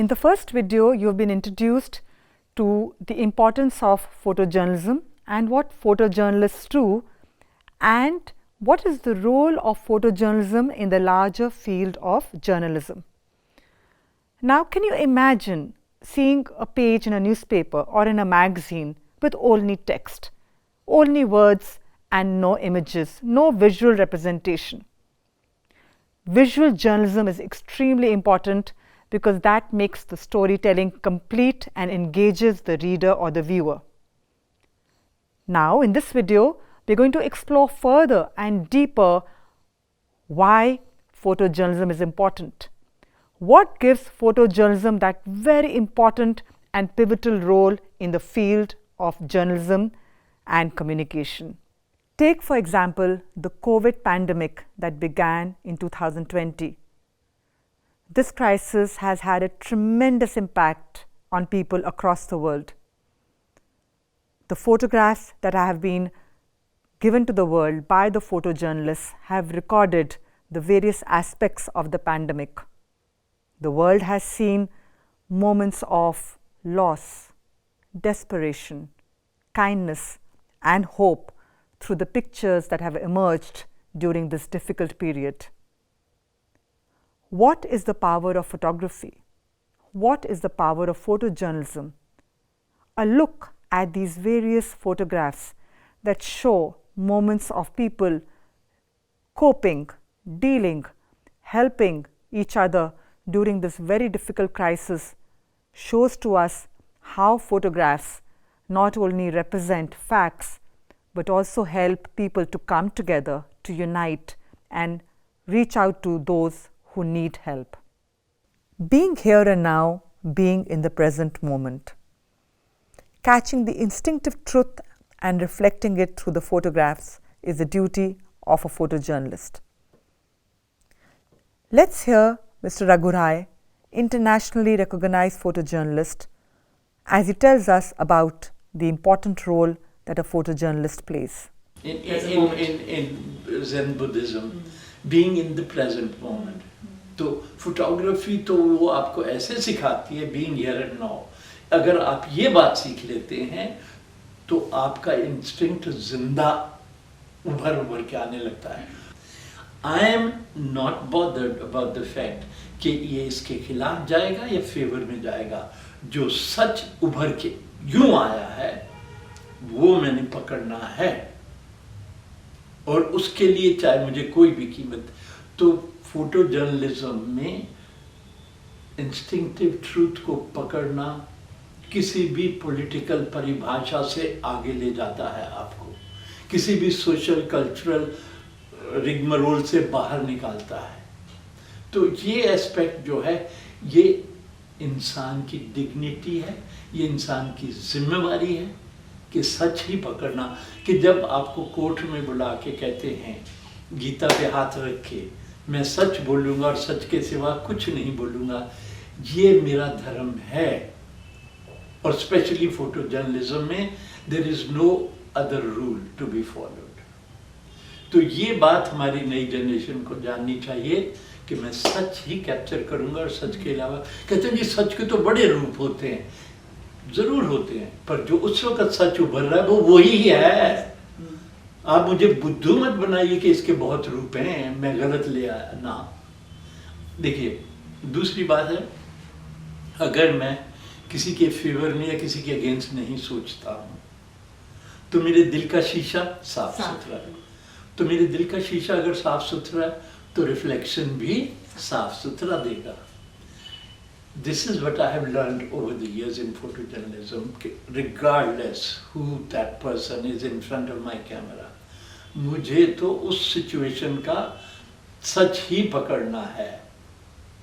In the first video, you have been introduced to the importance of photojournalism and what photojournalists do, and what is the role of photojournalism in the larger field of journalism. Now, can you imagine seeing a page in a newspaper or in a magazine with only text, only words and no images, no visual representation? Visual journalism is extremely important because that makes the storytelling complete and engages the reader or the viewer. Now, in this video, we're going to explore further and deeper why photojournalism is important. What gives photojournalism that very important and pivotal role in the field of journalism and communication? Take, for example, the COVID pandemic that began in 2020. This crisis has had a tremendous impact on people across the world. The photographs that have been given to the world by the photojournalists have recorded the various aspects of the pandemic. The world has seen moments of loss, desperation, kindness, and hope through the pictures that have emerged during this difficult period. What is the power of photography? What is the power of photojournalism? A look at these various photographs that show moments of people coping, dealing, helping each other during this very difficult crisis shows to us how photographs not only represent facts but also help people to come together, to unite and reach out to those who need help. Being here and now, being in the present moment. Catching the instinctive truth and reflecting it through the photographs is the duty of a photojournalist. Let's hear Mr. Raghurai, internationally recognized photojournalist, as he tells us about the important role that a photojournalist plays. In Zen Buddhism, being in the present moment. तो photography तो वो आपको ऐसे सिखाती है being here and now. अगर आप ये बात सीख लेते हैं तो आपका इंस्टिंक्ट जिंदा उभर के आने लगता है. I am not bothered about the fact कि ये इसके खिलाफ जाएगा या फेवर में जाएगा. जो सच उभर के यूं आया है वो मैंने पकड़ना है और उसके लिए चाहे मुझे कोई भी कीमत. तो फोटो जर्नलिज्म में इंस्टिंक्टिव ट्रूथ को पकड़ना किसी भी पॉलिटिकल परिभाषा से आगे ले जाता है आपको, किसी भी सोशल कल्चरल रिगमरोल से बाहर निकालता है. तो ये एस्पेक्ट जो है ये इंसान की डिग्निटी है, ये इंसान की जिम्मेवारी है कि सच ही पकड़ना. कि जब आपको कोर्ट में बुला के कहते हैं गीता पे हाथ रख के मैं सच बोलूँगा और सच के सिवा कुछ नहीं बोलूँगा, ये मेरा धर्म है. और स्पेशली फोटो जर्नलिज्म में there is no other rule to be followed. तो ये बात हमारी नई जनरेशन को जाननी चाहिए कि मैं सच ही कैप्चर करूँगा और सच के अलावा. कहते हैं जी सच के तो बड़े रूप होते हैं, ज़रूर होते हैं, पर जो उस वक्त सच उभर रहा है वो वही है. आप मुझे बुद्धू मत बनाइए कि इसके बहुत रूप हैं, मैं गलत ले आया ना. देखिए दूसरी बात है, अगर मैं किसी के फेवर में या किसी के अगेंस्ट नहीं सोचता हूँ तो मेरे दिल का शीशा साफ सुथरा है. तो मेरे दिल का शीशा अगर साफ सुथरा है तो रिफ्लेक्शन भी साफ सुथरा देगा. This is what I have learned over the years in photojournalism, regardless who that person is in front of my camera. मुझे तो उस सिचुएशन का सच ही पकड़ना है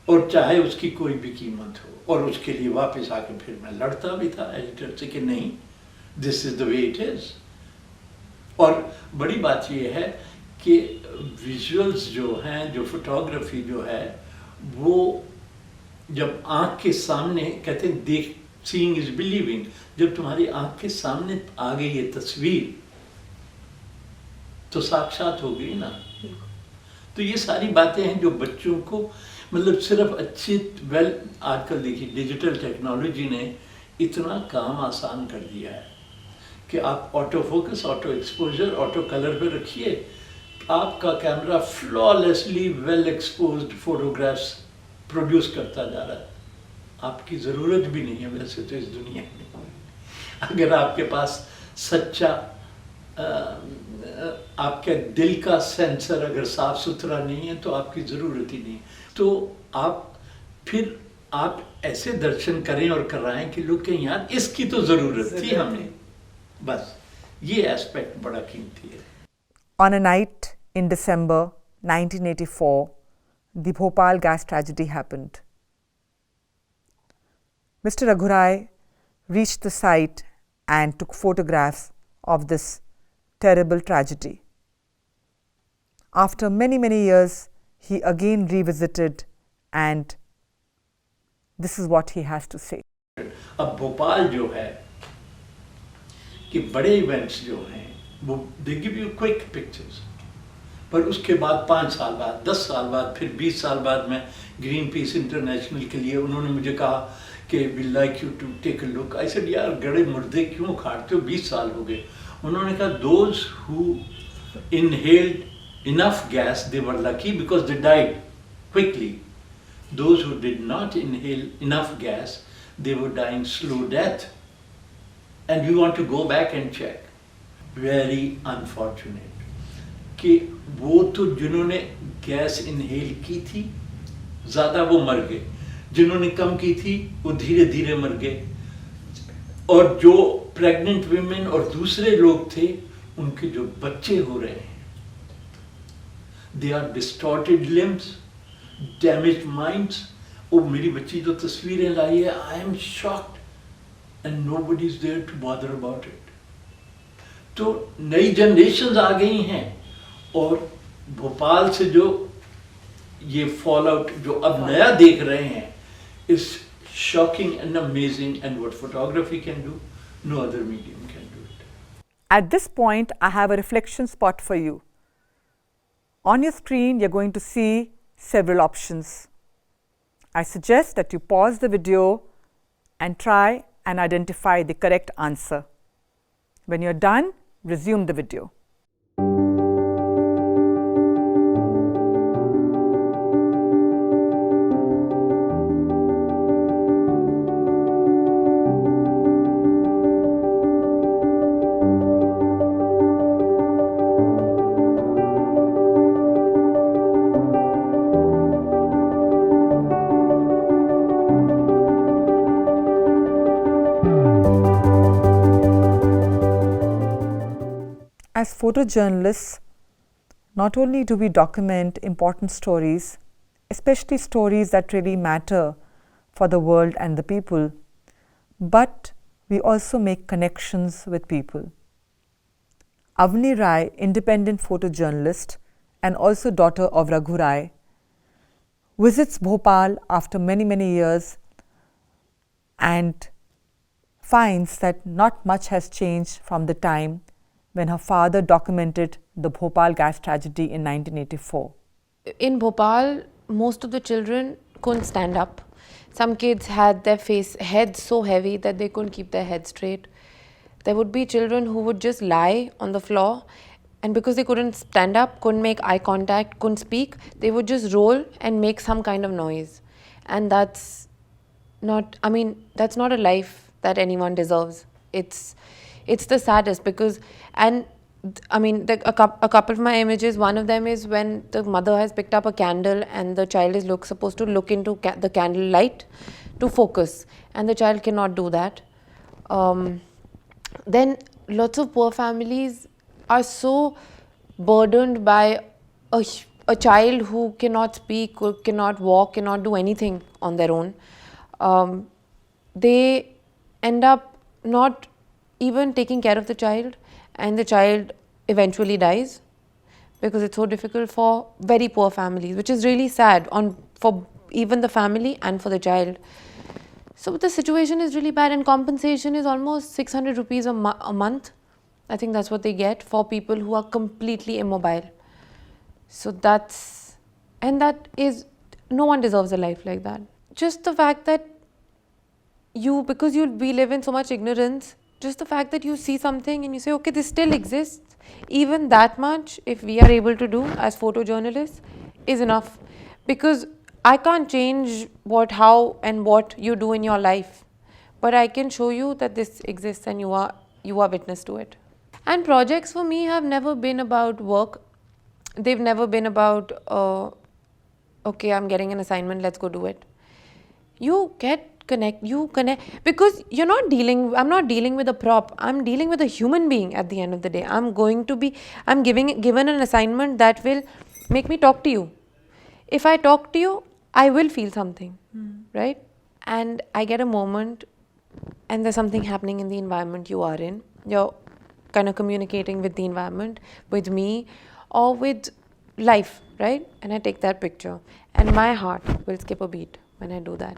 और चाहे उसकी कोई भी कीमत हो. और उसके लिए वापस आके फिर मैं लड़ता भी था एडिटर से कि नहीं, this is the way it is. और बड़ी बात ये है कि विजुअल्स जो हैं, जो फोटोग्राफी जो है, वो जब आँख के सामने, कहते हैं देख, सीइंग इज बिलीविंग, जब तुम्हारी आँख के सामने आ गई ये तस्वीर तो साक्षात हो गई ना. तो ये सारी बातें हैं जो बच्चों को मतलब सिर्फ अच्छी आजकल देखिए डिजिटल टेक्नोलॉजी ने इतना काम आसान कर दिया है कि आप auto focus, auto exposure, auto colour पे रखिए, आपका camera flawlessly well exposed photographs produce करता जा रहा है। आपकी ज़रूरत भी नहीं है वैसे तो इस दुनिया में। अगर आपके पास सच्चा आपके दिल का सेंसर अगर साफ सुथरा नहीं है तो आपकी ज़रूरत ही नहीं। तो आप ऐसे दर्शन करें और कराएं कि लोग कहें यार इसकी तो ज़रूरत थी हमें। बस ये एस्पेक्ट बड़ा कीमती है। On a night in December 1984, the Bhopal gas tragedy happened. Mr. Raghurai reached the site and took photographs of this terrible tragedy. After many years, he again revisited, and this is what he has to say. अब भोपाल जो है कि बड़े events जो हैं वो they give you quick pictures, पर उसके बाद 5 साल बाद, 10 साल बाद, फिर 20 साल बाद मैं ग्रीन पीस इंटरनेशनल के लिए उन्होंने मुझे कहा कि we like you to take a look. I said यार गड़े मुर्दे क्यों खाड़ते हो, 20 साल हो गए। उन्होंने कहा those who inhaled enough gas they were lucky because they died quickly, those who did not inhale enough gas they were dying slow death, and we want to go back and check. Very unfortunate कि वो तो जिन्होंने gas inhale की थी ज़्यादा वो मर गए, जिन्होंने कम की थी वो धीरे धीरे मर गए, और जो प्रेग्नेंट विमेन और दूसरे लोग थे उनके जो बच्चे हो रहे हैं, they are distorted limbs, damaged minds. वो मेरी बच्ची जो तस्वीरें लाई है, I am shocked and nobody is there to bother about it. तो नई जनरेशंस आ गई हैं, और भोपाल से जो ये फॉल आउट जो अब नया देख रहे हैं is shocking and amazing, and what photography can do, no other medium can do it. At this point, I have a reflection spot for you. On your screen, you're going to see several options. I suggest that you pause the video and try and identify the correct answer. When you're done, resume the video. As photojournalists, not only do we document important stories, especially stories that really matter for the world and the people, but we also make connections with people. Avni Rai, independent photojournalist and also daughter of Raghu Rai, visits Bhopal after many years and finds that not much has changed from the time when her father documented the Bhopal gas tragedy in 1984. In Bhopal, most of the children couldn't stand up. Some kids had their heads so heavy that they couldn't keep their heads straight. There would be children who would just lie on the floor, and because they couldn't stand up, couldn't make eye contact, couldn't speak, they would just roll and make some kind of noise. And that's not a life that anyone deserves. It's the saddest because, and a couple of my images, one of them is when the mother has picked up a candle and the child is supposed to look into the candle light to focus, and the child cannot do that. Then lots of poor families are so burdened by a child who cannot speak, who cannot walk, cannot do anything on their own. They end up not even taking care of the child, and the child eventually dies because it's so difficult for very poor families, which is really sad for even the family and for the child. So the situation is really bad, and compensation is almost 600 rupees a month. I think that's what they get for people who are completely immobile. So that's And that is, no one deserves a life like that. Just the fact that because we live in so much ignorance, just the fact that you see something and you say, okay, this still exists, even that much, if we are able to do as photojournalists, is enough. Because I can't change how and what you do in your life, but I can show you that this exists and you are witness to it. And projects for me have never been about work. They've never been about, okay, I'm getting an assignment, let's go do it. You connect, because I'm not dealing with a prop, I'm dealing with a human being at the end of the day. I'm given an assignment that will make me talk to you. If I talk to you, I will feel something, right? And I get a moment, and there's something happening in the environment you are in. You're kind of communicating with the environment, with me, or with life, right? And I take that picture, and my heart will skip a beat when I do that.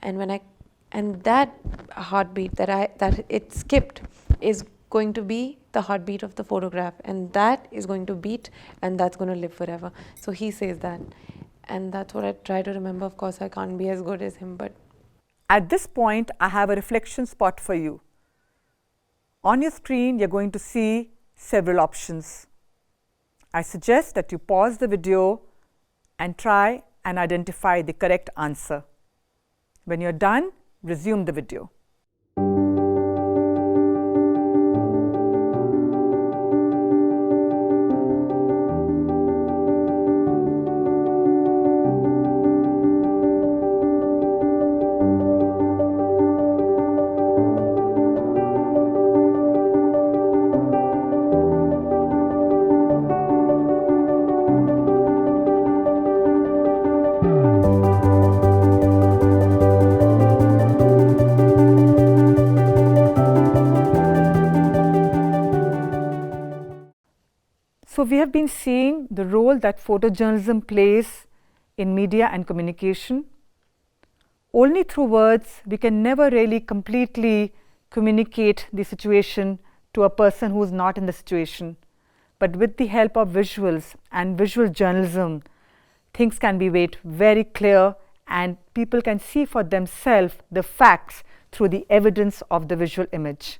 And that heartbeat that it skipped is going to be the heartbeat of the photograph, and that is going to beat, and that's going to live forever. So he says that, and that's what I try to remember. Of course, I can't be as good as him, but At this point, I have a reflection spot for you. On your screen, you're going to see several options. I suggest that you pause the video and try and identify the correct answer. When you're done, resume the video. So we have been seeing the role that photojournalism plays in media and communication. Only through words we can never really completely communicate the situation to a person who is not in the situation. But with the help of visuals and visual journalism, things can be made very clear and people can see for themselves the facts through the evidence of the visual image.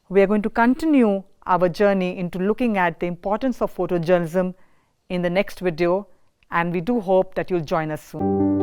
We are going to continue our journey into looking at the importance of photojournalism in the next video, and we do hope that you'll join us soon.